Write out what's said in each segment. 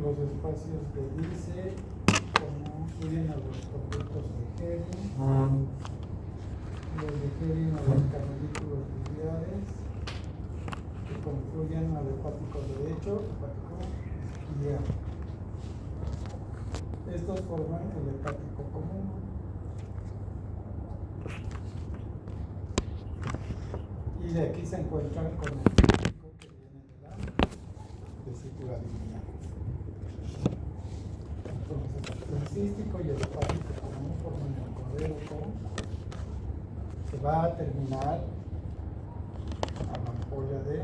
los espacios de Dice, como influyen a los conductos de Hering, los de Hering a los canalículos biliares, que confluyen al hepático derecho, hepático izquierdo. Estos forman el hepático común. Y de aquí se encuentran con el cístico que viene de la vesícula biliar. Entonces, el cístico y el hepático común forman el codéroco, que va a terminar a la ampolla de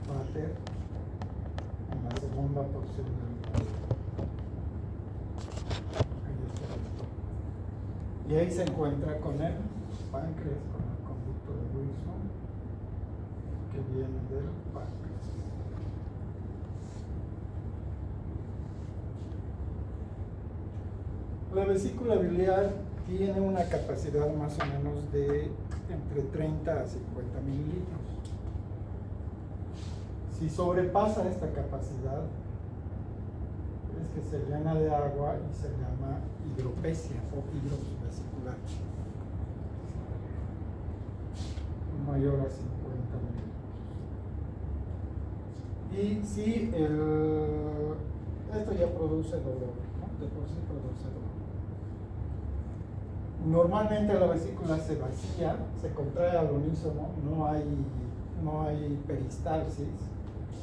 Vater en la segunda porción del codéroco. Y ahí se encuentra con el páncreas, con el conducto de Wilson, que viene del páncreas. La vesícula biliar tiene una capacidad más o menos de entre 30 a 50 mililitros. Si sobrepasa esta capacidad, es que se llena de agua y se llama hidropesia o hidrosis vesicular, mayor a 50 mililitros. Y si esto ya produce dolor, ¿no? De por sí produce dolor. Normalmente la vesícula se vacía, se contrae al unísono, no hay peristalsis,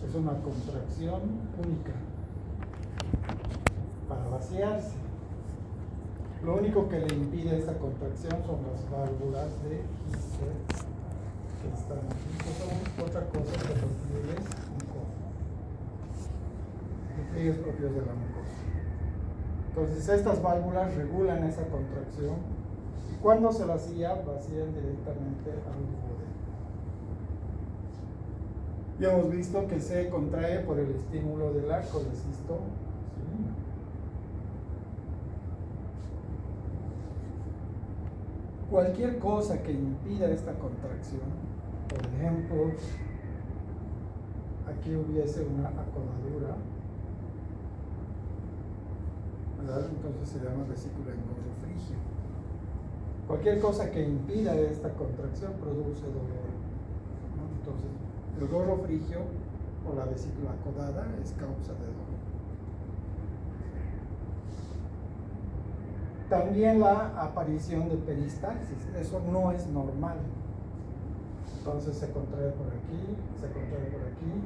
es una contracción única para vaciarse. Lo único que le impide esta contracción son las válvulas de Hissler que están aquí, que son otra cosa que los pliegues mucosos, los pliegues propios de la mucosa. Entonces estas válvulas regulan esa contracción y cuando se vacían directamente al duodeno. Ya hemos visto que se contrae por el estímulo de la colecistocilina. Cualquier cosa que impida esta contracción, por ejemplo, aquí hubiese una acodadura, ¿verdad? Entonces se llama vesícula engorrofrígea. Cualquier cosa que impida esta contracción produce dolor, ¿no? Entonces, el gorro frigio o la vesícula acodada es causa de dolor. También la aparición de peristalsis, eso no es normal. Entonces se contrae por aquí, se contrae por aquí,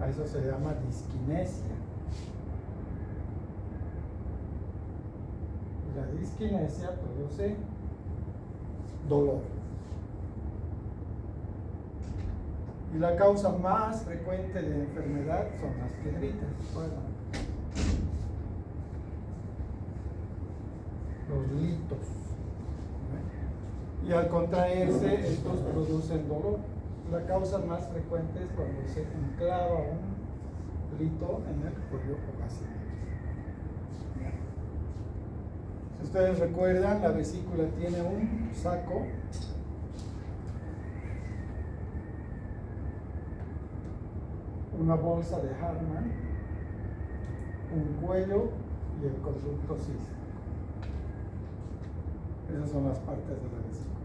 a eso se llama disquinesia. Y la disquinesia produce dolor. Y la causa más frecuente de enfermedad son las piedritas. Bueno, los litos. Y al contraerse, estos producen dolor. La causa más frecuente es cuando se enclava un lito en el cuello vacinar. Si ustedes recuerdan, la vesícula tiene un saco, una bolsa de Hartmann, un cuello y el conducto cístico. Esas son las partes de la vesícula.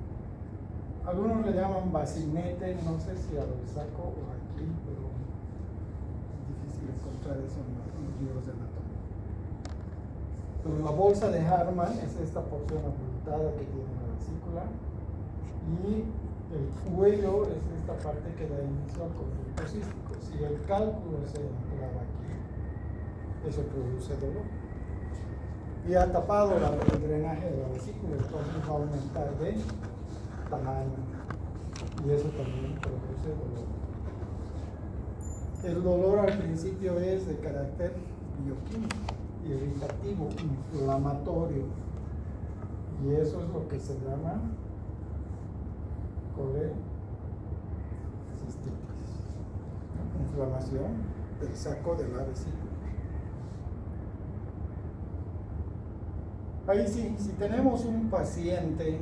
Algunos le llaman bacinete, no sé si a lo saco o aquí, pero es difícil encontrar eso en los libros de anatomía. Pero la bolsa de Hartmann es esta porción abultada que tiene la vesícula y el cuello es esta parte que da inicio al conducto cístico. Si el cálculo se enclava aquí, eso produce dolor. Y ha tapado el drenaje de la vesícula, entonces va a aumentar de tamaño y eso también produce dolor. El dolor al principio es de carácter bioquímico, irritativo, inflamatorio, y eso es lo que se llama colecistitis, inflamación del saco de la vesícula. Ahí sí, si tenemos un paciente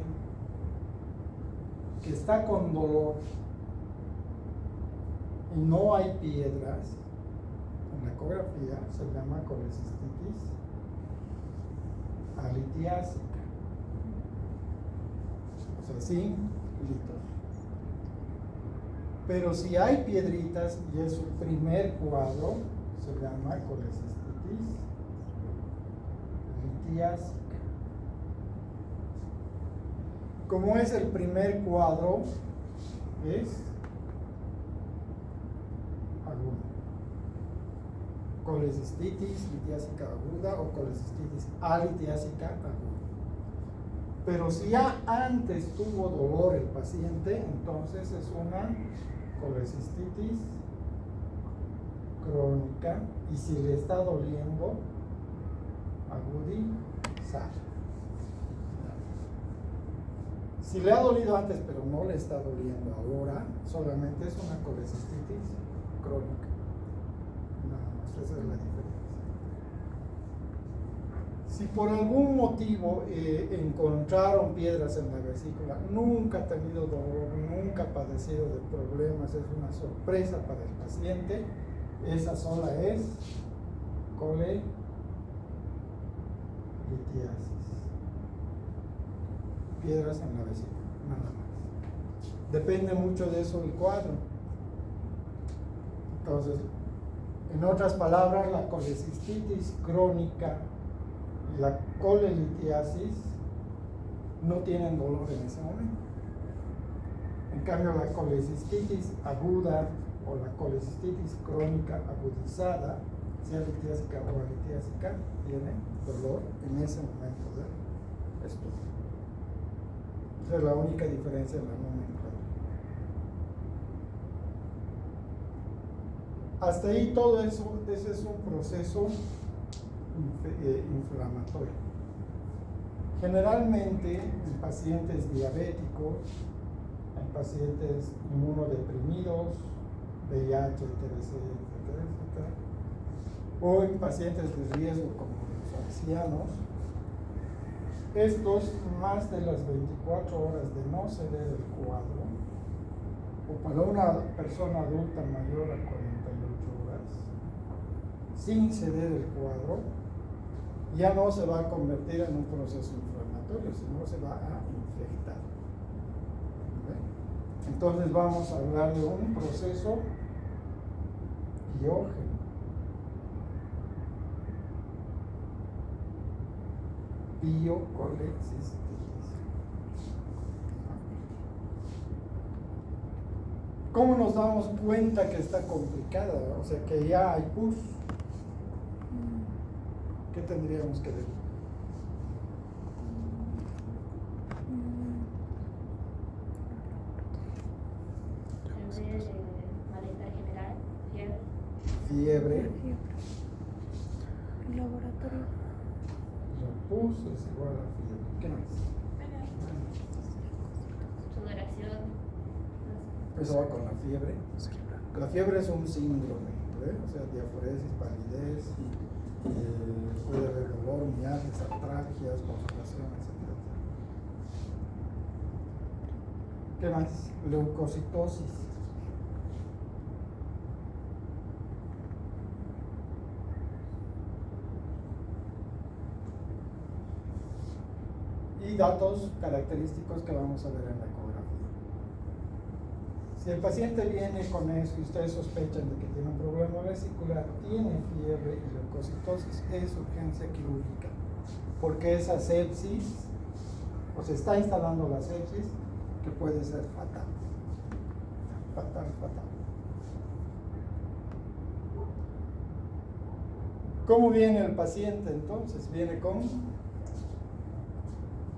que está con dolor y no hay piedras, en la ecografía se llama colecistitis alitiásica, o sea, sin litos. Pero si hay piedritas y es su primer cuadro, se llama colecistitis litiásica. Como es el primer cuadro, es agudo. Colecistitis litiásica aguda o colecistitis alitiásica aguda. Pero si ya antes tuvo dolor el paciente, entonces es una colecistitis crónica, y si le está doliendo, agudizar. Si le ha dolido antes pero no le está doliendo ahora, solamente es una colecistitis crónica. Nada más, esa es la diferencia. Si por algún motivo encontraron piedras en la vesícula, nunca ha tenido dolor, nunca ha padecido de problemas, es una sorpresa para el paciente, esa sola es colelitiasis. Piedras en la vesícula, nada más. Depende mucho de eso el cuadro. Entonces, en otras palabras, la colecistitis crónica y la colelitiasis no tienen dolor en ese momento. En cambio, la colecistitis aguda o la colecistitis crónica agudizada, sea litiásica o alitiásica, tiene dolor en ese momento del estudio. Esa es la única diferencia en la nomenclatura. Hasta ahí todo eso, ese es un proceso inflamatorio. Generalmente en pacientes diabéticos, en pacientes inmunodeprimidos, VIH, TBC, etcétera, etcétera, o en pacientes de riesgo como los ancianos, estos más de las 24 horas de no ceder el cuadro, o para una persona adulta mayor a 48 horas, sin ceder el cuadro, ya no se va a convertir en un proceso inflamatorio, sino se va a infectar. ¿Okay? Entonces vamos a hablar de un proceso biógeno. Biocolecistitis. ¿Cómo nos damos cuenta que está complicada? O sea, que ya hay pus. ¿Qué tendríamos que ver? Malestar general, fiebre. Fiebre. El laboratorio. La pus es igual a fiebre. ¿Qué más? Sudoración. Eso va con la fiebre. La fiebre es un síndrome, ¿eh? O sea, diaforesis, palidez, puede haber dolor, mialgias, artralgias, constipaciones, etc. ¿Qué más? Leucocitosis. Y datos característicos que vamos a ver en la ecografía. Si el paciente viene con eso y ustedes sospechan de que tiene un problema vesicular, tiene fiebre y leucocitosis, es urgencia quirúrgica, porque esa sepsis, o se está instalando la sepsis, que puede ser fatal. Fatal, fatal. ¿Cómo viene el paciente entonces? Viene con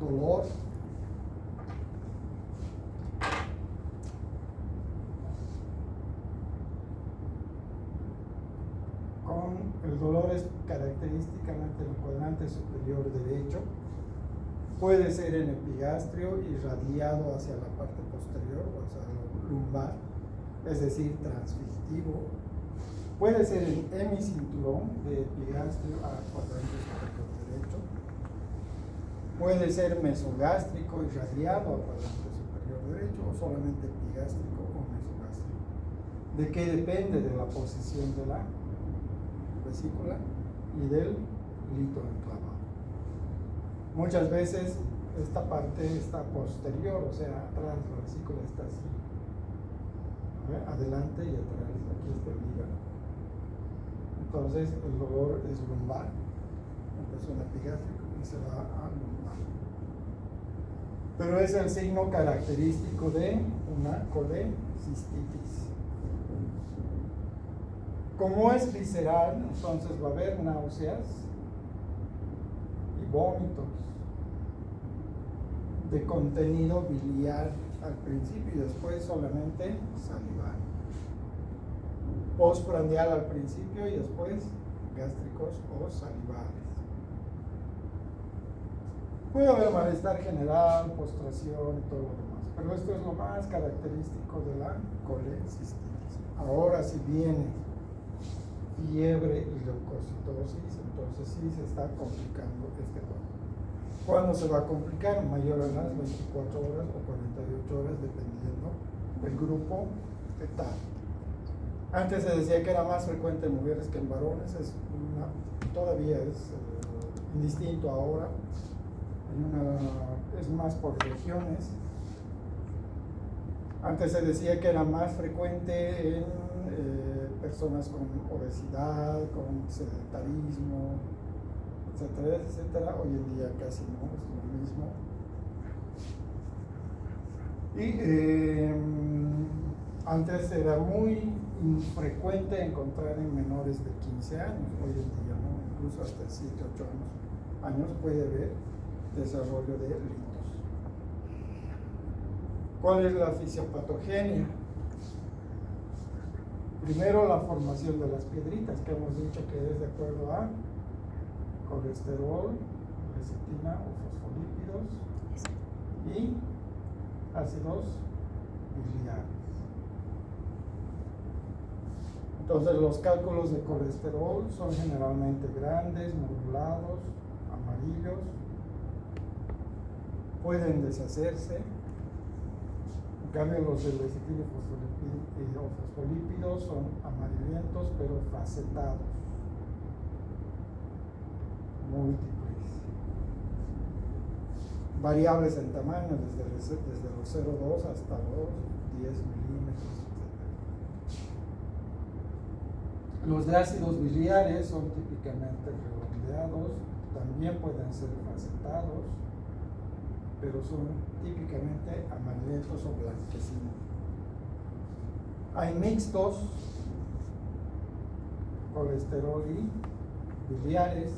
dolor, el dolor es característicamente en el cuadrante superior derecho, puede ser en epigastrio irradiado hacia la parte posterior o hacia el lumbar, es decir, transfictivo, puede ser en hemicinturón de epigastrio a cuadrante superior derecho, puede ser mesogástrico irradiado a cuadrante superior derecho o solamente epigástrico o mesogástrico. ¿De qué depende? De la posición de la vesícula y del lito enclavado. Muchas veces esta parte está posterior, o sea, atrás la vesícula está así. Adelante y atrás, aquí está el hígado. Entonces el dolor es lumbar, empezó en epigástrico y se va a lumbar. Pero es el signo característico de una colecistitis. Como es visceral, entonces va a haber náuseas y vómitos de contenido biliar al principio y después solamente salival. Postprandial al principio y después gástricos o salivales. Puede haber malestar general, postración y todo lo demás, pero esto es lo más característico de la colecistitis. Ahora, si viene fiebre y leucocitosis, entonces sí se está complicando este cuadro. ¿Cuándo se va a complicar? Mayor a las 24 horas o 48 horas, dependiendo del grupo etal. Antes se decía que era más frecuente en mujeres que en varones, todavía es indistinto ahora, es más por regiones. Antes se decía que era más frecuente en personas con obesidad, con sedentarismo, etcétera, etcétera. Hoy en día casi no, es lo mismo. Y antes era muy infrecuente encontrar en menores de 15 años, hoy en día no, incluso hasta 7, 8 años puede haber desarrollo de ritos. ¿Cuál es la fisiopatogenia? Primero, la formación de las piedritas, que hemos dicho que es de acuerdo a colesterol, lecitina o fosfolípidos y ácidos biliares. Entonces, los cálculos de colesterol son generalmente grandes, modulados, amarillos, pueden deshacerse. En cambio, los de lecitina o fosfolípidos son amarillentos, pero facetados, múltiples, variables en tamaño, desde los 0,2 hasta los 10 milímetros, etc. Los de ácidos biliares son típicamente redondeados, también pueden ser facetados, pero son típicamente amarillentos o blanquecinos. Hay mixtos, colesterol y biliares,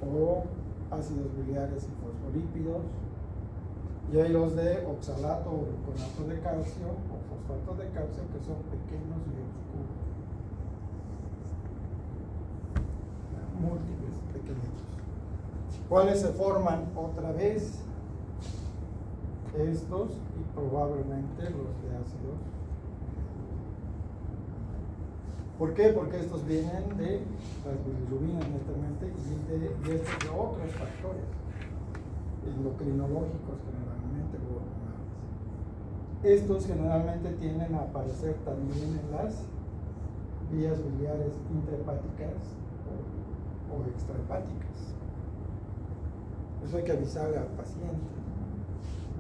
o ácidos biliares y fosfolípidos, y hay los de oxalato o gluconato de calcio o fosfato de calcio, que son pequeños y oscuros, múltiples, pequeñitos. ¿Cuáles se forman otra vez? Estos y probablemente los de ácidos. ¿Por qué? Porque estos vienen de las bilirubinas netamente y estos de otros factores endocrinológicos generalmente o hormonales. Estos generalmente tienden a aparecer también en las vías biliares intrahepáticas o extrahepáticas. Eso hay que avisarle al paciente.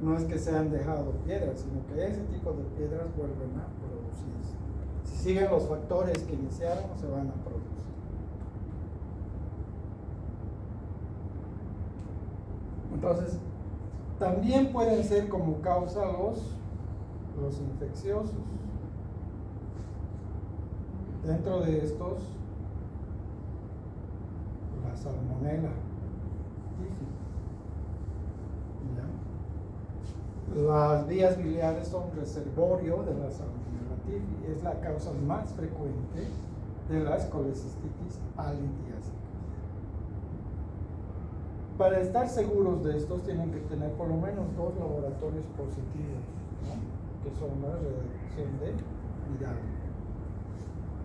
No es que se han dejado piedras, sino que ese tipo de piedras vuelven a producirse. Si siguen los factores que iniciaron, se van a producir. Entonces, también pueden ser como causa los infecciosos. Dentro de estos, la salmonela tífica. Las vías biliares son reservorio de la salmonela tífica, es la causa más frecuente de las colecistitis alitiásicas. Para estar seguros de estos tienen que tener por lo menos 2 laboratorios positivos, ¿no? Que son la reacción de Hidalgo.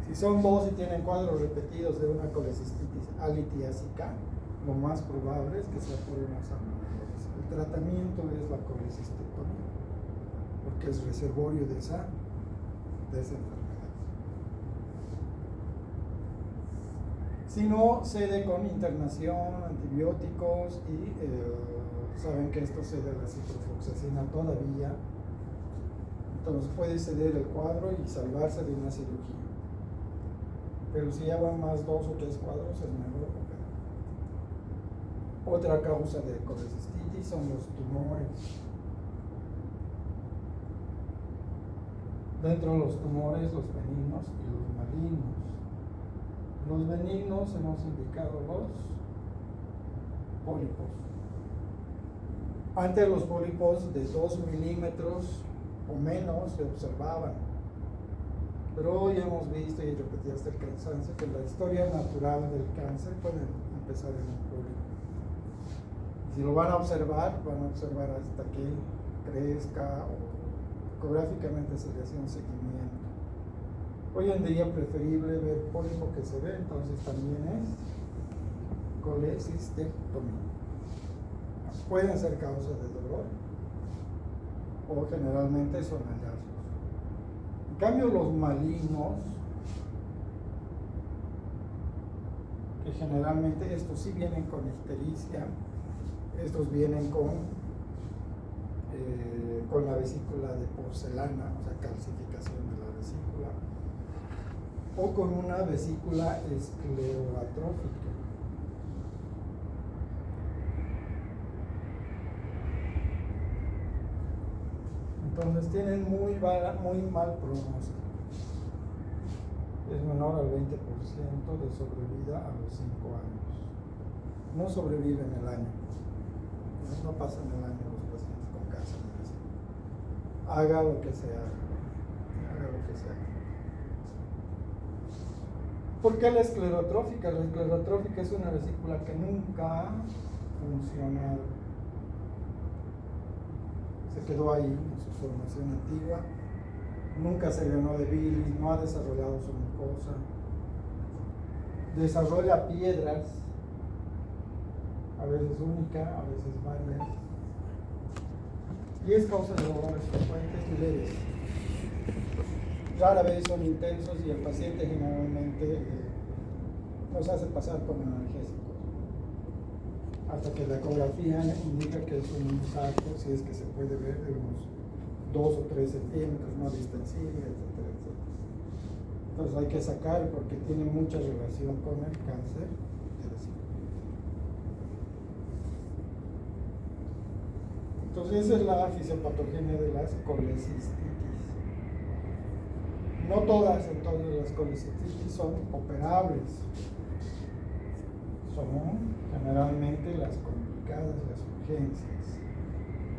Si son 2 y tienen cuadros repetidos de una colecistitis alitiásica, lo más probable es que sea por una salmonelosis. El tratamiento es la colecistectomía, porque es reservorio de esa enfermedad. Si no, cede con internación, antibióticos y saben que esto cede a la ciprofloxacina todavía. Entonces puede ceder el cuadro y salvarse de una cirugía. Pero si ya van más 2 o 3 cuadros, es mejor operar. Otra causa de colecistitis son los tumores. Dentro de los tumores, los benignos y los malignos. Los benignos hemos indicado los pólipos. Antes los pólipos de 2 milímetros o menos se observaban. Pero hoy hemos visto y repetido hasta el cansancio que la historia natural del cáncer puede empezar en un pólipo. Si lo van a observar hasta que crezca o ecográficamente se le hace un seguimiento. Hoy en día preferible ver pólipo que se ve, entonces también es colecistectomía. Pueden ser causas de dolor o generalmente son hallazgos. En cambio los malignos, que generalmente estos sí vienen con ictericia, estos vienen con la vesícula de porcelana, o sea, calcificación de la vesícula, o con una vesícula esclerotrófica. Entonces tienen muy mal pronóstico. Es menor al 20% de sobrevida a los 5 años. No sobreviven el año. No pasan el año los pacientes con cáncer de vesícula. Haga lo que se haga. ¿Por qué la esclerotrófica? La esclerotrófica es una vesícula que nunca ha funcionado. Se quedó ahí en su formación antigua, nunca se llenó de bilis, no ha desarrollado su mucosa, desarrolla piedras, a veces única, a veces varias, y es causa de dolores frecuentes y leves. Rara vez son intensos y el paciente generalmente nos hace pasar con analgésicos hasta que la ecografía indica que es un saco, si es que se puede ver, de unos 2 o 3 centímetros, no distensible, etcétera, etcétera. Entonces hay que sacar porque tiene mucha relación con el cáncer de vesícula. Entonces esa es la fisiopatogenia de las colecistitis. No todas entonces las colecistitis son operables. Son generalmente las complicadas, las urgencias.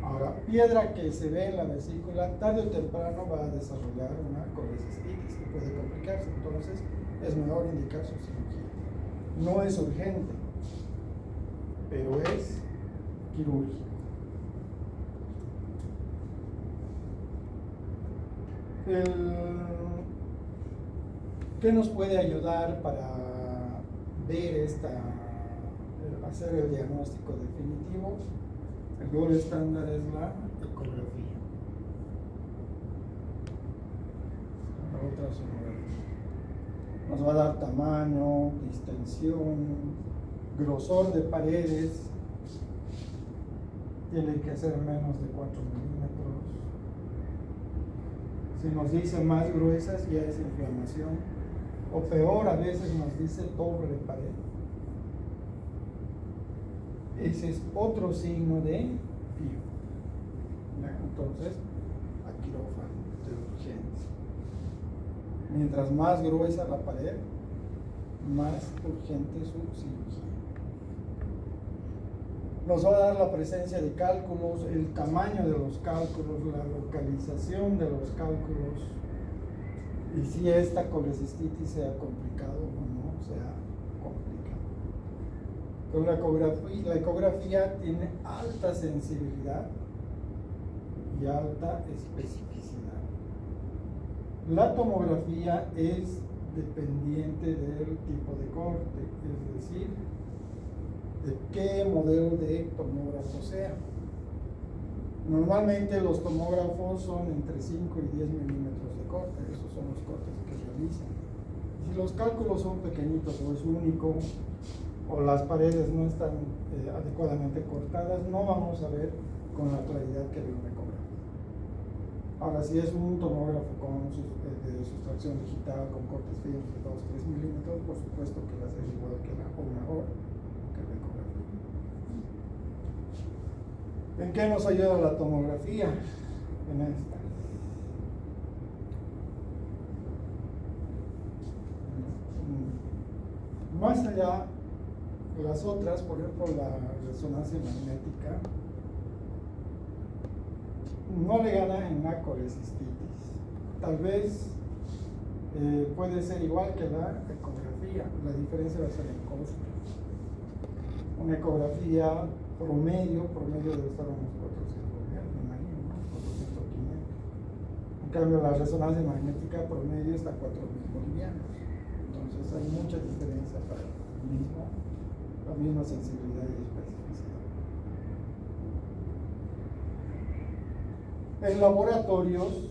Ahora, piedra que se ve en la vesícula, tarde o temprano va a desarrollar una colecistitis que puede complicarse, entonces es mejor indicar su cirugía. No es urgente, pero es quirúrgico. ¿Qué nos puede ayudar para ver hacer el diagnóstico definitivo? El gold estándar es la ecografía. La otra sonografía. Nos va a dar tamaño, distensión, grosor de paredes. Tiene que ser menos de 4 milímetros. Si nos dice más gruesas, ya es inflamación. O peor, a veces nos dice doble pared. Ese es otro signo de FIO. Entonces, a quirófano de urgencia. Mientras más gruesa la pared, más urgente su cirugía. Nos va a dar la presencia de cálculos, el tamaño de los cálculos, la localización de los cálculos y si esta colecistitis sea complicado o no sea complicado. Con la ecografía tiene alta sensibilidad y alta especificidad. La tomografía es dependiente del tipo de corte, es decir, de qué modelo de tomógrafo sea. Normalmente los tomógrafos son entre 5 y 10 milímetros de corte, esos son los cortes que realizan. Si los cálculos son pequeñitos o es único o las paredes no están adecuadamente cortadas, no vamos a ver con la claridad que ve una ecografía. Ahora, si es un tomógrafo de sustracción digital con cortes finos de 2-3 milímetros, por supuesto que va a ser igual que o mejor que la ecografía. ¿En qué nos ayuda la tomografía? En esta. Más allá, las otras, por ejemplo, la resonancia magnética, no le gana en la colecistitis. Tal vez puede ser igual que la ecografía, la diferencia va a ser en costo. Una ecografía promedio debe estar a unos 400 bolivianos, me imagino, ¿no? 400 o 500. En cambio, la resonancia magnética promedio está a 4.000 bolivianos. Entonces hay mucha diferencia para la misma sensibilidad y especificidad. En laboratorios,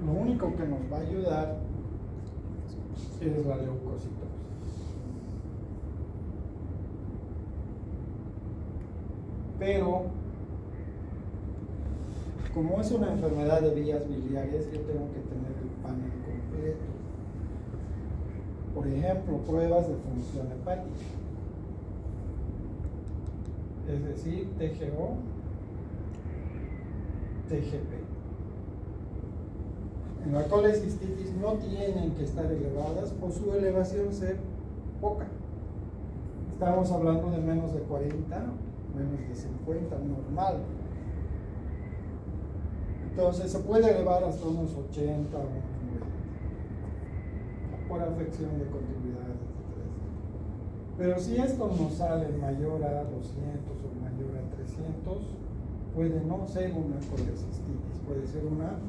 lo único que nos va a ayudar es la leucocitosis. Pero, como es una enfermedad de vías biliares, yo tengo que tener el panel completo. Por ejemplo, pruebas de función hepática. Es decir, TGO, TGP. En la colecistitis no tienen que estar elevadas o su elevación ser poca. Estamos hablando de menos de 40, menos de 50, normal. Entonces se puede elevar hasta unos 80 o unos 90 por afección de continuidad, etc. Pero si esto nos sale mayor a 200 o mayor a 300, puede no ser una colecistitis, puede ser una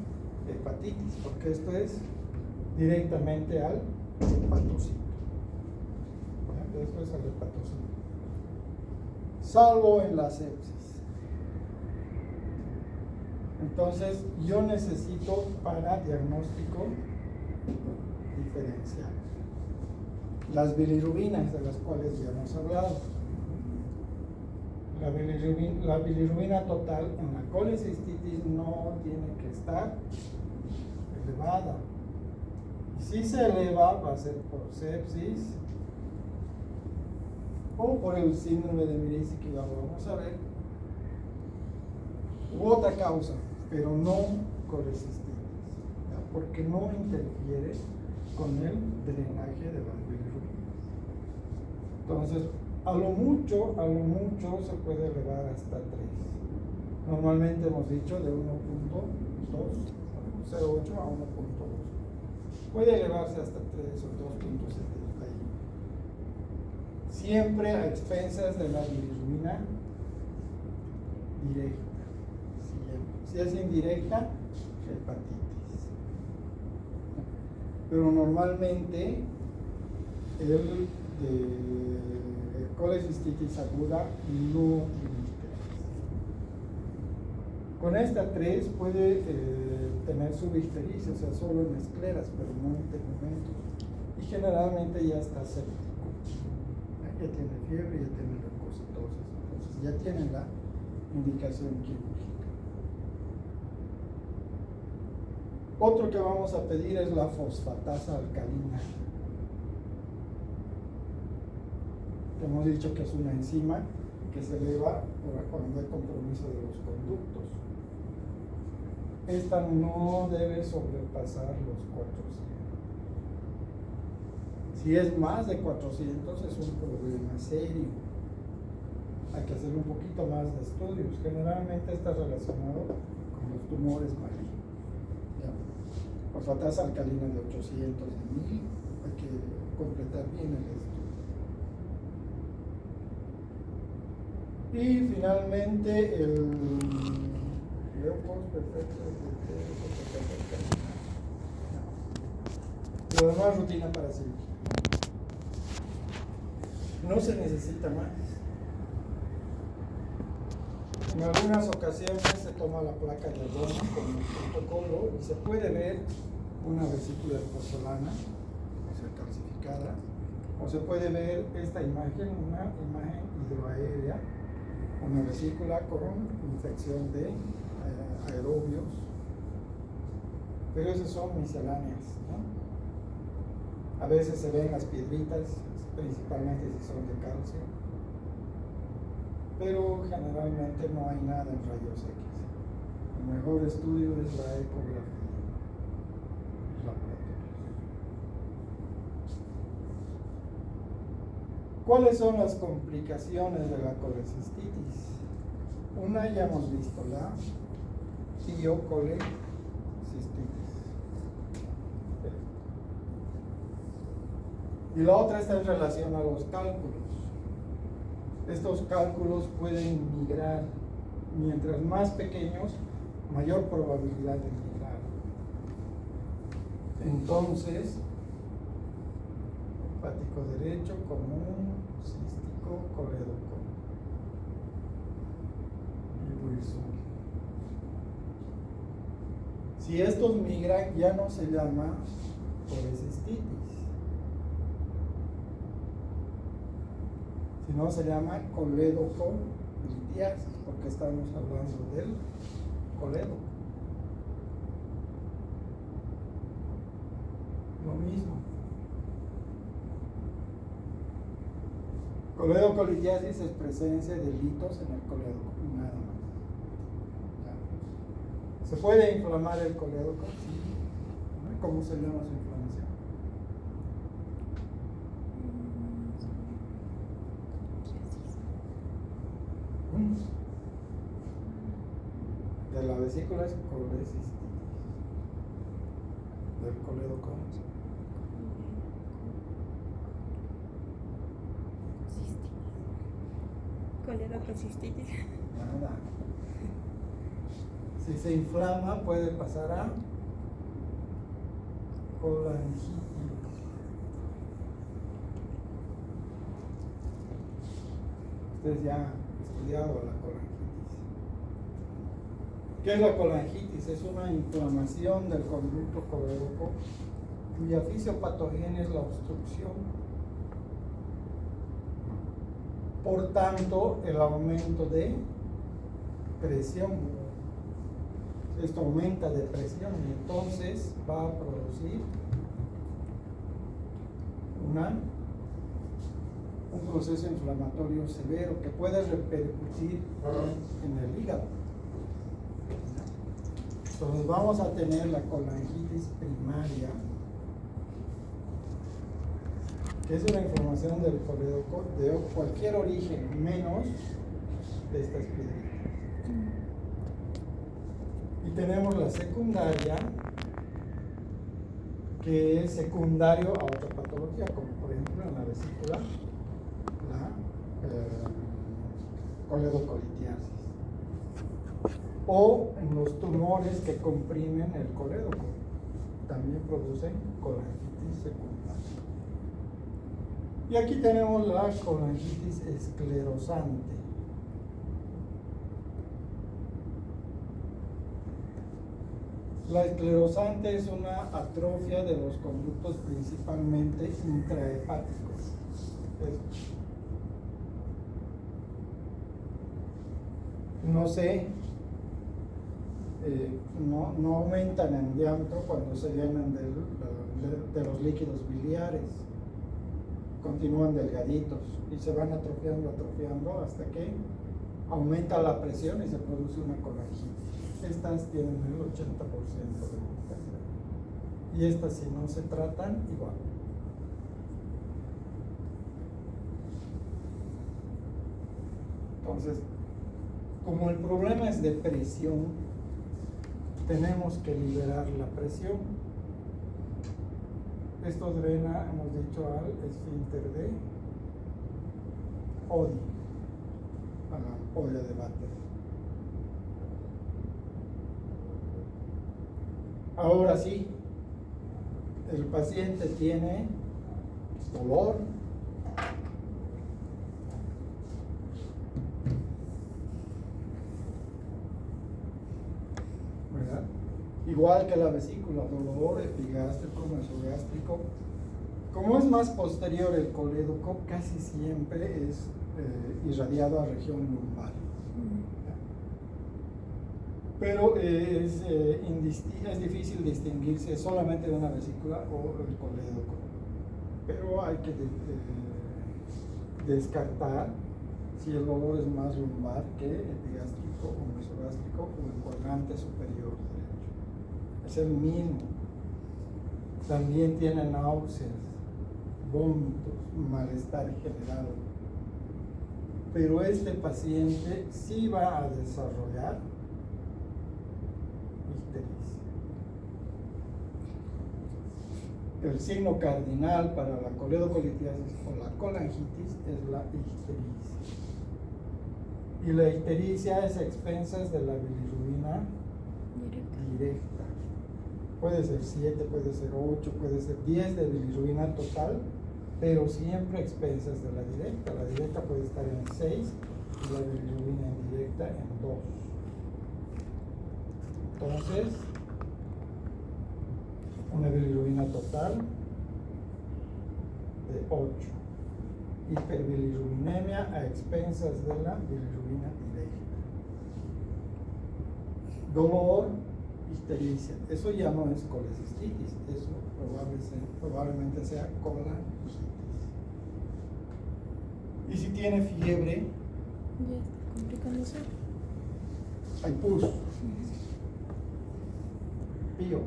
hepatitis, porque esto es directamente al hepatocito. Esto es al hepatocito. Salvo en la sepsis. Entonces, yo necesito para diagnóstico diferencial las bilirubinas, de las cuales ya hemos hablado. La bilirrubina total en la colecistitis no tiene que estar elevada. Y si se eleva, va a ser por sepsis o por el síndrome de Mirizi, que ya lo vamos a ver, u otra causa, pero no colecistitis, ¿ya? Porque no interfiere con el drenaje de las bilirrubinas. Entonces, a lo mucho se puede elevar hasta 3. Normalmente hemos dicho de 1.2, 0.8 a 1.2. Puede elevarse hasta 3 o 2.71. Siempre a expensas de la bilirrubina directa. Si es indirecta, hepatitis. Pero normalmente el colecistitis aguda no tiene interés. Con esta 3 puede tener subictericia, o sea, solo en escleras, pero no en tegumentos. Y generalmente ya está séptico. Ya tiene fiebre, ya tiene leucocitosis, entonces ya tiene la indicación quirúrgica. Otro que vamos a pedir es la fosfatasa alcalina. Hemos dicho que es una enzima que se eleva cuando hay compromiso de los conductos. Esta no debe sobrepasar los 400. Si es más de 400 es un problema serio. Hay que hacer un poquito más de estudios. Generalmente está relacionado con los tumores malignos. Fosfatasa alcalina de 800 de 1000, hay que completar bien el estudio. Y finalmente el leucos perfecto de lo demás rutina para cirugía. No se necesita más. En algunas ocasiones se toma la placa de Roma como protocolo y se puede ver una vesícula de porcelana, o sea, calcificada, o se puede ver esta imagen, una imagen hidroaérea, una vesícula con infección de aerobios, pero esas son misceláneas, ¿no? A veces se ven las piedritas, principalmente si son de calcio, pero generalmente no hay nada en rayos X. El mejor estudio es la ecografía. ¿Cuáles son las complicaciones de la colecistitis? Una ya hemos visto, la tiocolecistitis. Y la otra está en relación a los cálculos. Estos cálculos pueden migrar, mientras más pequeños, mayor probabilidad de migrar. Entonces, hepático derecho, común, cístico, colédoco y Wilson. Si estos migran, ya no se llama colecistitis, sino se llama colédoco-litiasis, porque estamos hablando del colédoco. Lo mismo. Colédoco-litiasis es presencia de litos en el colédoco, nada más. ¿Se puede inflamar el colédoco? Sí. ¿Cómo se llama su inflamación? De la vesícula es colecistitis. Del colédoco. Colédococistitis. Nada. Si se inflama, puede pasar a colangitis. Ustedes ya han estudiado la colangitis. ¿Qué es la colangitis? Es una inflamación del conducto colédoco cuya fisiopatogenia es la obstrucción. Por tanto, el aumento de presión. Esto aumenta de presión y entonces va a producir un proceso inflamatorio severo que puede repercutir en el hígado. Entonces vamos a tener la colangitis primaria, que es una inflamación del colédoco de cualquier origen, menos de estas piedritas. Y tenemos la secundaria, que es secundario a otra patología, como por ejemplo en la vesícula, la coledocolitiasis. O en los tumores que comprimen el colédoco, también producen colangitis secundaria. Y aquí tenemos la colangitis esclerosante. La esclerosante es una atrofia de los conductos principalmente intrahepáticos. No aumentan en diámetro cuando se llenan de los líquidos biliares. Continúan delgaditos y se van atrofiando hasta que aumenta la presión y se produce una colangitis. Estas tienen el 80% de mortalidad. Y estas, si no se tratan, igual. Entonces, como el problema es de presión, tenemos que liberar la presión. Esto drena, hemos dicho, al esfínter de Oddi, a la ampolla de váter. Ahora sí, el paciente tiene dolor, igual que la vesícula, dolor epigástrico, mesogástrico. Como es más posterior el colédoco, casi siempre es irradiado a región lumbar. Pero es difícil distinguirse solamente de una vesícula o el colédoco. Pero hay que descartar si el dolor es más lumbar que epigástrico o mesogástrico o el cuadrante superior derecho. Es el mismo. También tiene náuseas, vómitos, malestar general. Pero este paciente sí va a desarrollar ictericia. El signo cardinal para la coledocolitiasis o la colangitis es la ictericia. Y la ictericia es a expensas de la bilirrubina directa. Puede ser 7, puede ser 8, puede ser 10 de bilirrubina total, pero siempre a expensas de la directa. La directa puede estar en 6 y la bilirrubina indirecta en 2. Entonces, una bilirrubina total de 8. Hiperbilirrubinemia a expensas de la bilirrubina directa. Dolor, ictericia. Eso ya no es colecistitis, eso probablemente sea colangitis. Y si tiene fiebre, Ya está complicándose. hay pus, pío,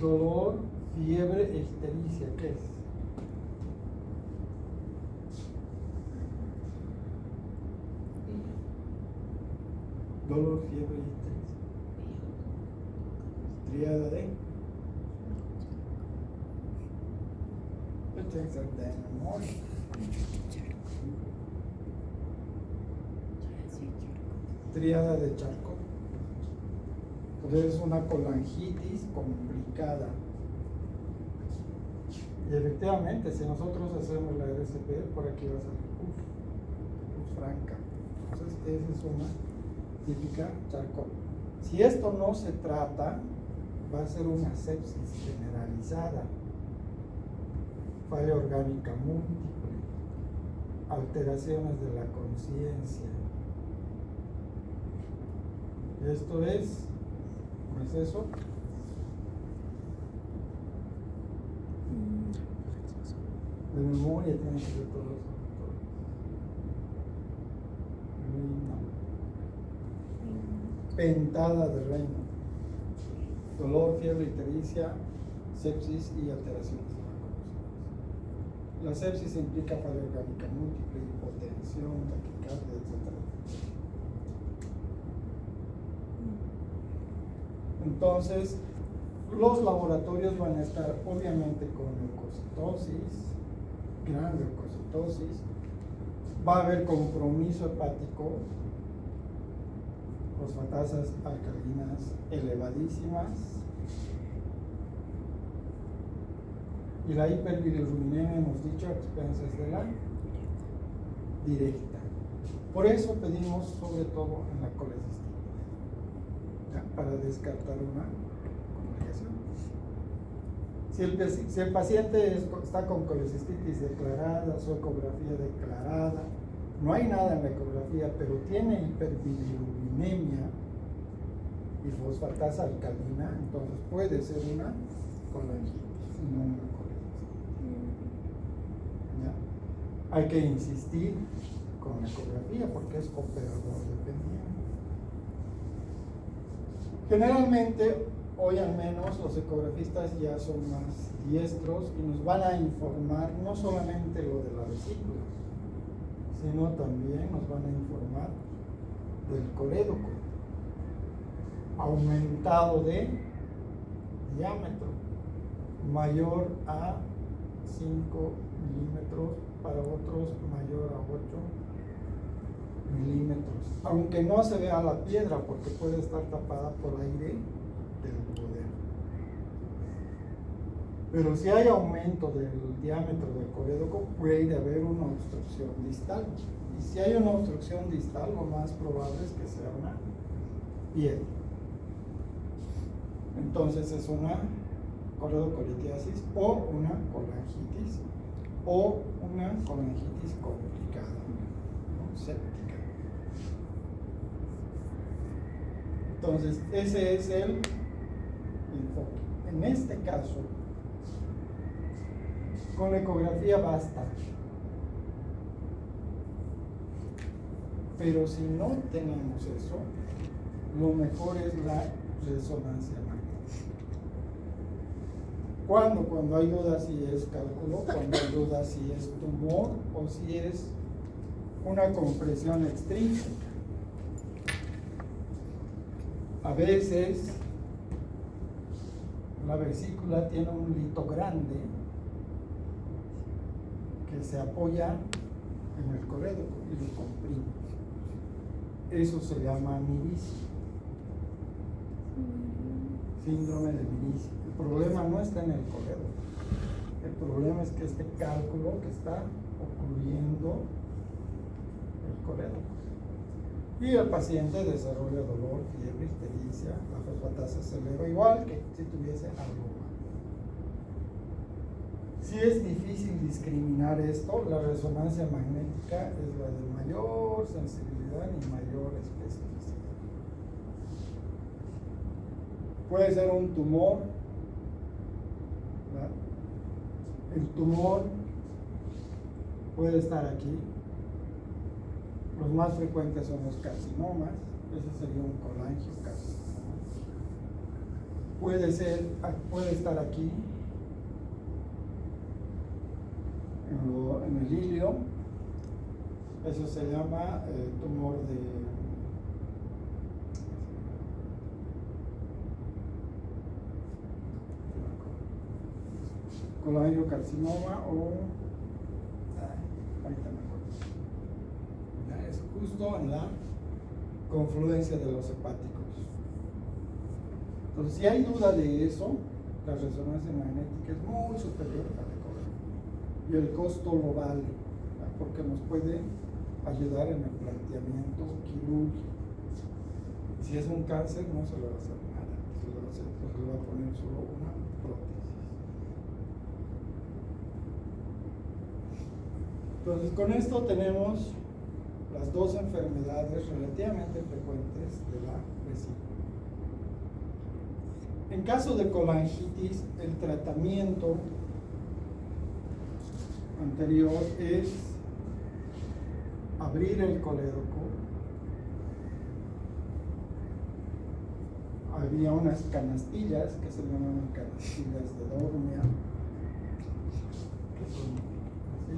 dolor, fiebre, ictericia, ¿qué es? Dolor, fiebre, ictericia. Triada de. Esto tiene que ser de memoria. Triada de Charcot. Entonces es una colangitis complicada. Y efectivamente, si nosotros hacemos la RCP, por aquí va a salir pus franca. Entonces esa es una típica Charcot. Si esto no se trata, va a ser una sepsis generalizada, falla orgánica múltiple, alteraciones de la conciencia. Esto es, ¿no es eso? De memoria tiene que ser todo eso. Pentada de reino. Dolor, fiebre, ictericia, sepsis y alteraciones de la conciencia. La sepsis implica falla orgánica múltiple, hipotensión, taquicardia, etc. Entonces, los laboratorios van a estar obviamente con leucocitosis, gran leucocitosis, va a haber compromiso hepático, fosfatasas alcalinas elevadísimas, y la hiperbilirrubinemia, hemos dicho, a expensas de la directa. Por eso pedimos sobre todo en la colecistitis, para descartar una complicación. Si el paciente está con colecistitis declarada, su ecografía declarada, no hay nada en la ecografía, pero tiene hiperbilirrubinemia y fosfatasa alcalina, entonces puede ser una colangitis, no una colecistitis. ¿Ya? Hay que insistir con la ecografía porque es operador dependiente. Generalmente, hoy al menos, los ecografistas ya son más diestros y nos van a informar no solamente lo de la vesícula, sino también nos van a informar del colédoco, aumentado de diámetro, mayor a 5 milímetros, para otros mayor a 8 milímetros, aunque no se vea la piedra porque puede estar tapada por aire del duodeno. Pero si hay aumento del diámetro del colédoco, puede haber una obstrucción distal. Y si hay una obstrucción distal, lo más probable es que sea una piedra. Entonces es una coledocolitiasis o una colangitis o una colangitis complicada, ¿no? Séptica. Entonces ese es el enfoque. En este caso, con la ecografía basta. Pero si no tenemos eso, lo mejor es la resonancia magnética. Cuando hay dudas si es cálculo, cuando hay dudas si es tumor o si es una compresión extrínseca. A veces la vesícula tiene un lito grande que se apoya en el colédoco y lo comprime. Eso se llama mirisis, síndrome de mirisis. El problema no está en el colédoco, el problema es que este cálculo que está ocurriendo el colédoco. Y el paciente desarrolla dolor, fiebre, ictericia, la fosfatasa se eleva igual que si tuviese algo mal. Si es difícil discriminar esto, la resonancia magnética es la de mayor sensibilidad y mayor especificidad. Puede ser un tumor, ¿verdad? El tumor puede estar aquí. Los más frecuentes son los carcinomas, ese sería un colangiocarcinoma. Puede estar aquí, en el ilio, eso se llama tumor de colangiocarcinoma o ahorita me acuerdo. Es justo en la confluencia de los hepáticos. Entonces, si hay duda de eso, la resonancia magnética es muy superior a la ecografía y el costo lo vale, ¿verdad? Porque nos puede ayudar en el planteamiento quirúrgico. Si es un cáncer, no se le va a hacer nada, se le va a poner solo una prótesis. Entonces, con esto tenemos las dos enfermedades relativamente frecuentes de la vesícula. En caso de colangitis, el tratamiento anterior es abrir el colédoco. Había unas canastillas que se llaman canastillas de Dormia, que son así.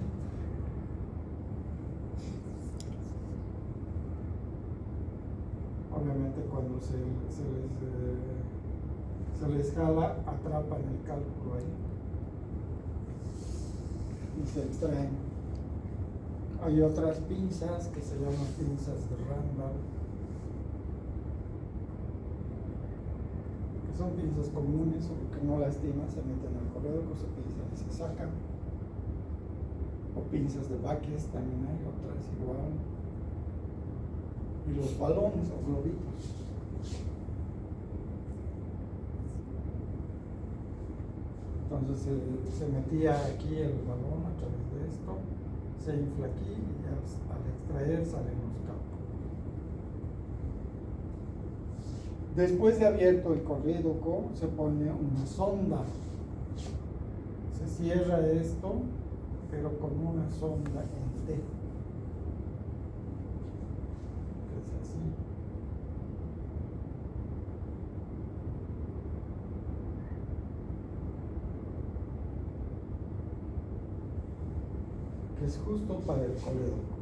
Obviamente cuando se les jala, atrapan el cálculo ahí y se extraen. Hay otras pinzas que se llaman pinzas de Randall, que son pinzas comunes o que no lastiman, se meten al colédoco, se pinzan y se sacan. O pinzas de Baques, también hay otras igual. Y los balones o globitos. Entonces se metía aquí el balón a través de esto, se infla aquí y al extraer salen los campos. Después de abierto el colédoco se pone una sonda. Se cierra esto, pero con una sonda en T. Es justo para el colédoco.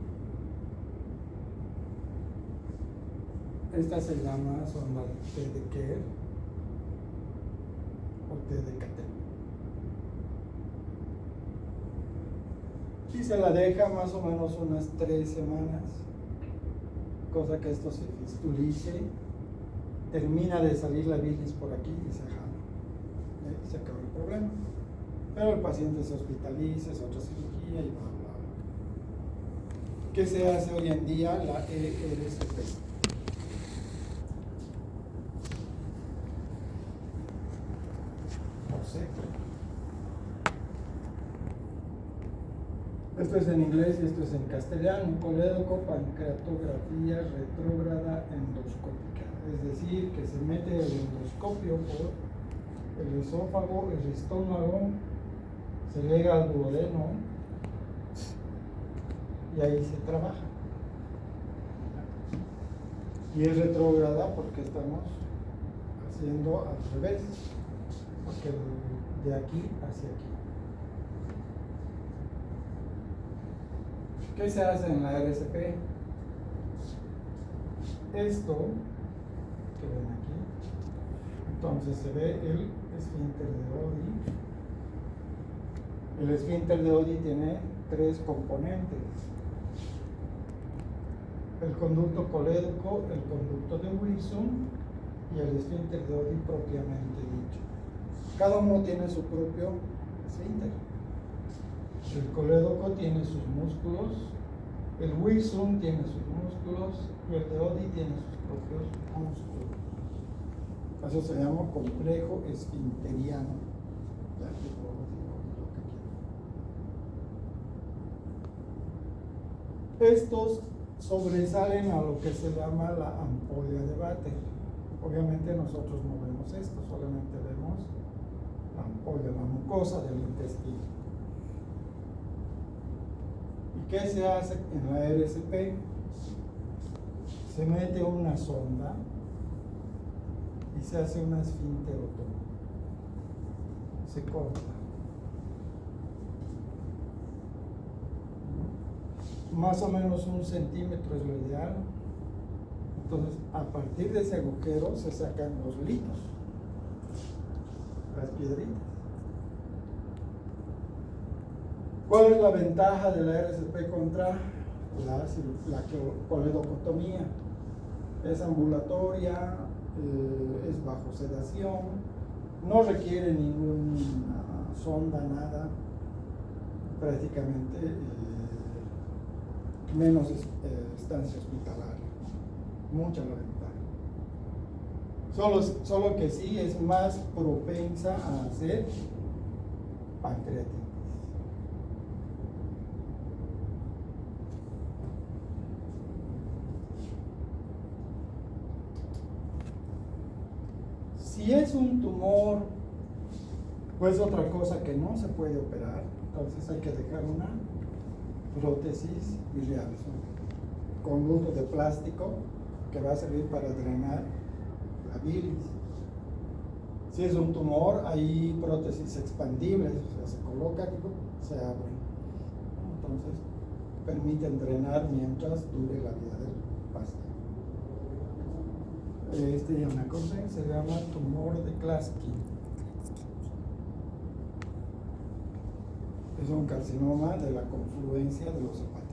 Esta se llama sonda T de Kerr o T de Catel. Y se la deja más o menos unas 3 semanas, cosa que esto se fistulice, termina de salir la bilis por aquí y se jala. Se acaba el problema. Pero el paciente se hospitaliza, es otra cirugía y va. ¿Qué se hace hoy en día? La ERCP. seco. Esto es en inglés y esto es en castellano. Colédoco, pancreatografía retrógrada endoscópica. Es decir, que se mete el endoscopio por el esófago, el estómago, se llega al duodeno y ahí se trabaja. Y es retrógrada porque estamos haciendo al revés, porque de aquí hacia aquí. ¿Qué se hace en la RCP? Esto que ven aquí, entonces se ve el esfínter de Oddi. El esfínter de Oddi tiene tres componentes: el conducto colédoco, el conducto de Wilson y el esfínter de Oddi propiamente dicho. Cada uno tiene su propio esfínter. El colédoco tiene sus músculos, el Wilson tiene sus músculos y el de Oddi tiene sus propios músculos. Eso se llama complejo esfinteriano. Estos sobresalen a lo que se llama la ampolla de Vater. Obviamente nosotros no vemos esto, solamente vemos la ampolla, la mucosa del intestino. ¿Y qué se hace en la RCP? Se mete una sonda y se hace una esfinterotomía. Se corta. Más o menos 1 centímetro es lo ideal. Entonces, a partir de ese agujero se sacan los litos, las piedritas. ¿Cuál es la ventaja de la RCP contra la coledocotomía? Es ambulatoria, es bajo sedación, no requiere ninguna sonda, nada, prácticamente menos estancia hospitalaria, mucha la ventaja. Solo que sí es más propensa a hacer pancreatitis. Si es un tumor, pues otra cosa que no se puede operar, entonces hay que dejar una prótesis biliar, un conducto de plástico que va a servir para drenar la bilis. Si es un tumor, hay prótesis expandibles, o sea, se colocan y se abren. Entonces, permiten drenar mientras dure la vida del paciente. Este ya me acordé, se llama tumor de Klatskin. Es un carcinoma de la confluencia de los hepáticos.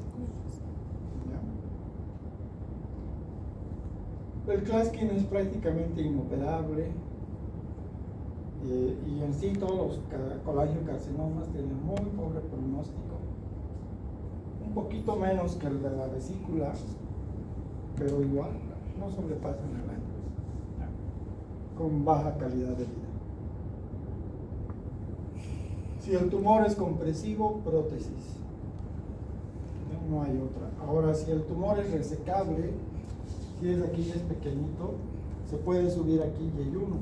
¿Ya? El Klatskin es prácticamente inoperable y en sí todos los colangiocarcinomas tienen muy pobre pronóstico, un poquito menos que el de la vesícula, pero igual no sobrepasan el año, con baja calidad de vida. Si el tumor es compresivo, prótesis, no hay otra. Ahora, si el tumor es resecable, si es aquí es pequeñito, se puede subir aquí yeyuno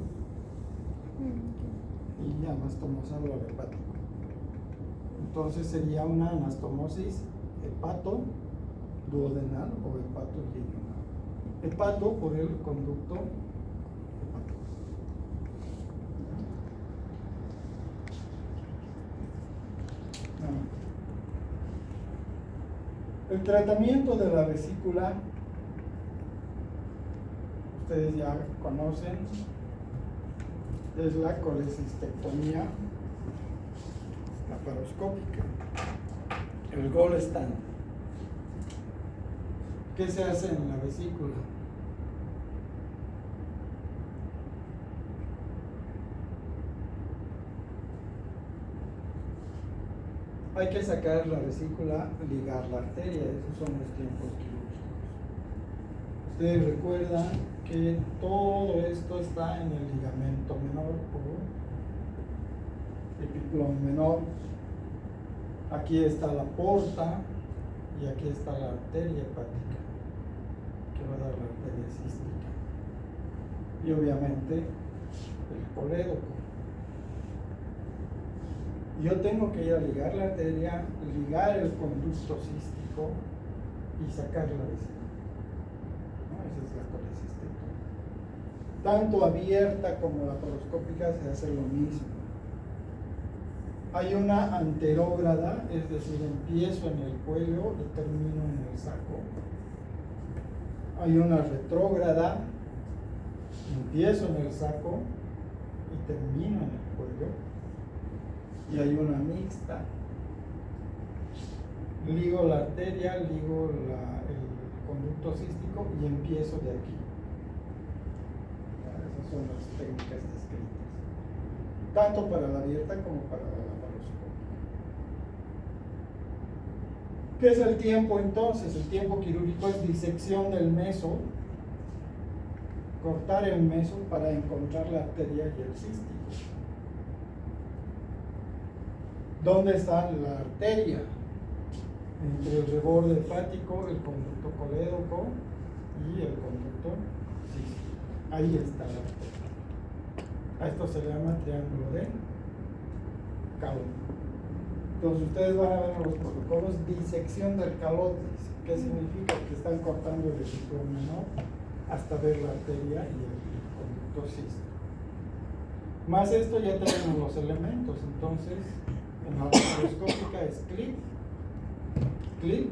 y ya anastomosarlo al hepático. Entonces sería una anastomosis hepato-duodenal o hepato-yeyunal. Hepato por el conducto hepático. El tratamiento de la vesícula, ustedes ya conocen, es la colecistectomía laparoscópica, el gold standard. ¿Qué se hace en la vesícula? Hay que sacar la vesícula, ligar la arteria, esos son los tiempos quirúrgicos. Ustedes recuerdan que todo esto está en el ligamento menor o epiplón menor. Aquí está la porta y aquí está la arteria hepática, que va a dar la arteria cística. Y obviamente el colédoco. Yo tengo que ir a ligar la arteria, ligar el conducto cístico y sacar la vesícula. ¿No? Esa es la colecistectomía. Tanto abierta como laparoscópica se hace lo mismo. Hay una anterógrada, es decir, empiezo en el cuello y termino en el saco. Hay una retrógrada, empiezo en el saco y termino en el cuello. Y hay una mixta. Ligo la arteria, ligo el conducto cístico y empiezo de aquí. Esas son las técnicas descritas, tanto para la abierta como para la laparoscópica. ¿Qué es el tiempo entonces? El tiempo quirúrgico es disección del meso, cortar el meso para encontrar la arteria y el cístico. ¿Dónde está la arteria? Entre el reborde hepático, el conducto colédoco y el conducto cístico. Ahí está la arteria. A esto se llama triángulo de Calot. Entonces ustedes van a ver en los protocolos disección del Calot. ¿Qué significa? Que están cortando el epiplón menor hasta ver la arteria y el conducto cístico. Más esto ya tenemos los elementos. Entonces en la laparoscópica es clip,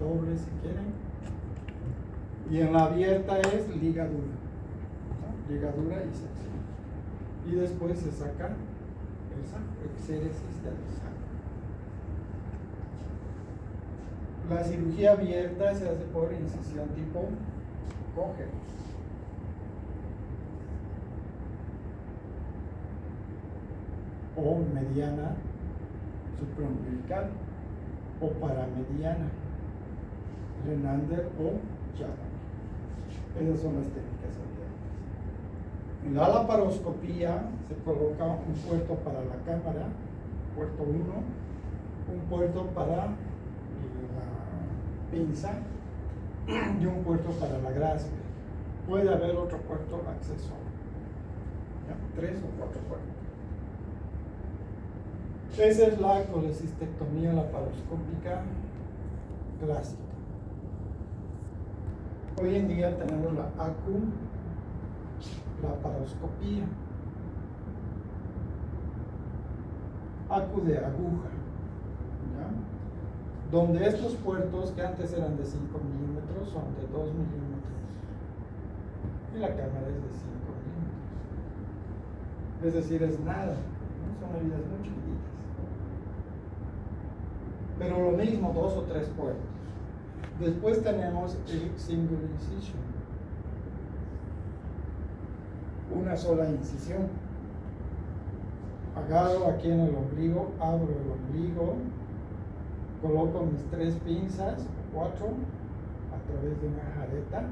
doble si quieren, y en la abierta es ligadura, ¿no? Ligadura y sección, y después se saca el saco, exéresis del saco. La cirugía abierta se hace por incisión tipo Coger. O mediana supraumbilical o paramediana, Renander o Chapman. Esas son las técnicas abiertas. En la laparoscopía se coloca un puerto para la cámara, puerto 1, un puerto para la pinza y un puerto para la graspe. Puede haber otro puerto accesorio, ¿ya? 3 o 4 puertos. Esa es la colecistectomía laparoscópica clásica. Hoy en día tenemos la laparoscopía, de aguja, ¿ya? Donde estos puertos que antes eran de 5 milímetros son de 2 milímetros y la cámara es de 5 milímetros, es decir, es nada, ¿no? Son heridas muy chiquititas. Pero lo mismo, 2 o 3 puertos. Después tenemos el single incision, una sola incisión. Agarro aquí en el ombligo, abro el ombligo, coloco mis 3 pinzas o 4 a través de una jareta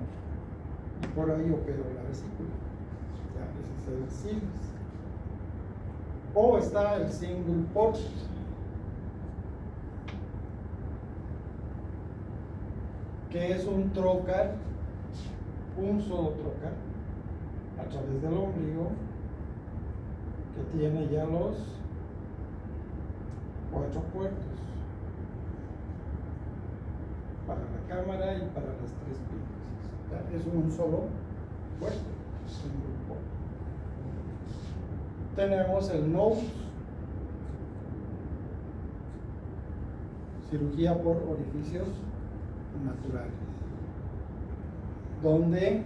y por ahí opero la vesícula. Ya, ese es el CILS. O está el single port, que es un trocar, un solo trocar, a través del ombligo, que tiene ya los 4 puertos, para la cámara y para las 3 pinzas. Es un solo puerto, single port. Tenemos el nose, cirugía por orificios naturales, donde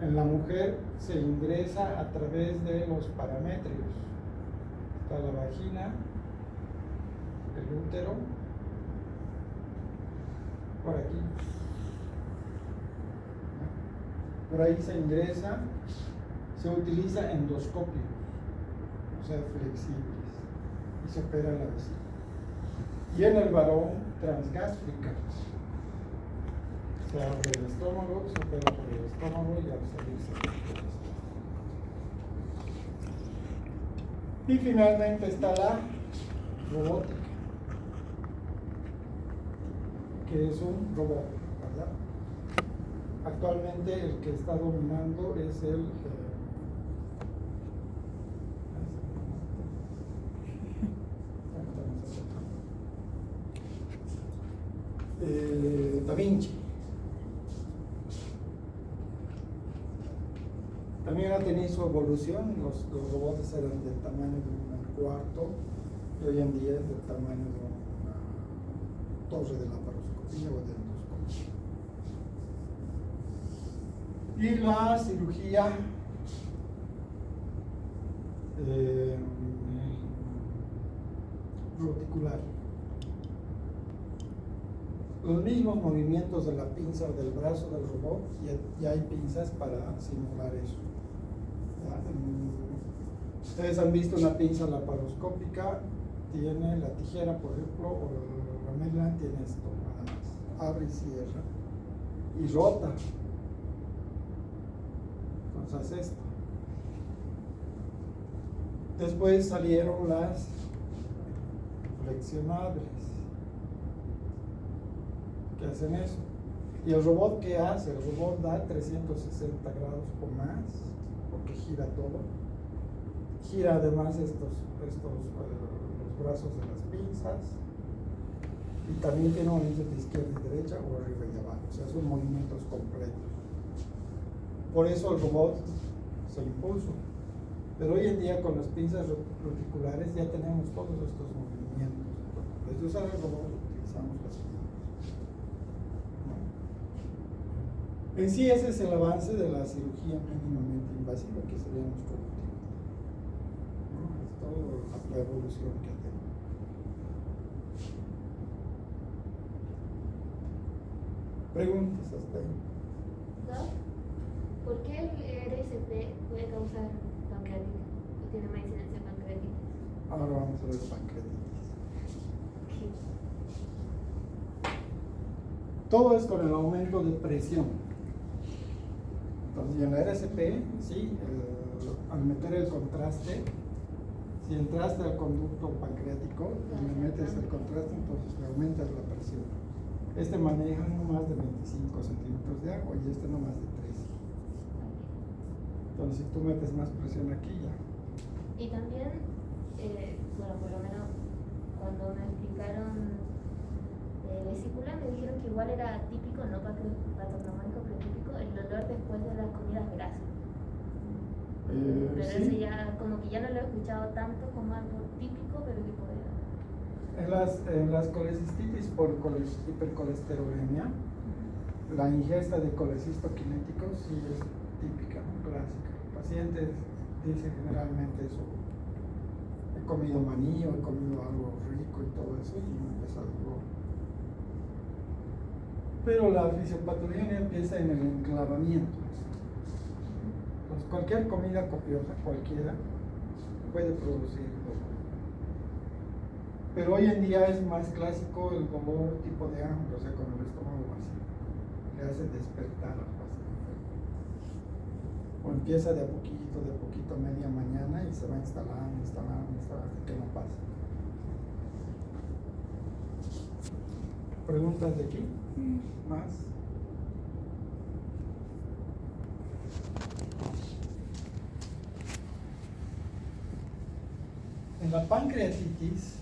en la mujer se ingresa a través de los paramétrios. Está la vagina, el útero, por aquí. Por ahí se ingresa, se utiliza endoscopio, o sea, flexibles, y se opera la vesícula. Y en el varón, transgástrica. Se abre el estómago, se opera por el estómago y al salir se opera por el estómago. Y finalmente está la robótica, que es un robot, ¿verdad? Actualmente el que está dominando es el Da Vinci. También ha tenido su evolución, los robots eran del tamaño de un cuarto y hoy en día es del tamaño de una torre de laparoscopía o de endoscopia. Y la cirugía reticular. Los mismos movimientos de la pinza o del brazo del robot, ya hay pinzas para simular eso. Ustedes han visto una pinza laparoscópica, tiene la tijera, por ejemplo, o la ramela, tiene esto, nada más. Abre y cierra. Y rota. Entonces hace esto. Después salieron las flexionables, que hacen eso. ¿Y el robot qué hace? El robot da 360 grados o más, porque gira todo. Gira además los brazos de las pinzas. Y también tiene movimientos de izquierda y derecha o arriba y abajo. O sea, son movimientos completos. Por eso el robot se impuso. Pero hoy en día con las pinzas reticulares ya tenemos todos estos movimientos. En vez de usar el robot, utilizamos las pinzas. En sí ese es el avance de la cirugía mínimamente invasiva, que sería nuestro objetivo. Es toda la evolución que tenemos. Preguntas hasta ahí. Doc, ¿por qué el RSP puede causar pancreatitis? ¿O tiene más incidencia de pancreatitis? Ahora vamos a ver pancreatitis. Todo es con el aumento de presión. Entonces, en la RCP, sí, al meter el contraste, si entraste al conducto pancreático y le metes el contraste, entonces le aumentas la presión. Este maneja no más de 25 centímetros de agua y este no más de 13. Entonces, si tú metes más presión aquí, ya. Y también, bueno, por lo menos cuando me explicaron vesícula, me dijeron que igual era típico, no patognomónico, pero típico, el dolor después de las comidas grasas. Pero Sí. ese ya, como que ya no lo he escuchado tanto como algo típico, pero que podría. En las colecistitis por hipercolesterolemia, la ingesta de colecistoquinéticos sí es típica, ¿no? Clásica. Los pacientes dicen generalmente eso: he comido maní o he comido algo rico y todo eso, y me empieza el dolor. Pero la fisiopatogenia empieza en el enclavamiento. Entonces, cualquier comida copiosa, cualquiera, puede producir dolor. Pero hoy en día es más clásico el dolor tipo de hambre, o sea, con el estómago vacío. Le hace despertar al paciente. O empieza de a poquito, media mañana, y se va instalando, hasta que no pasa. ¿Preguntas de aquí? ¿Más? En la pancreatitis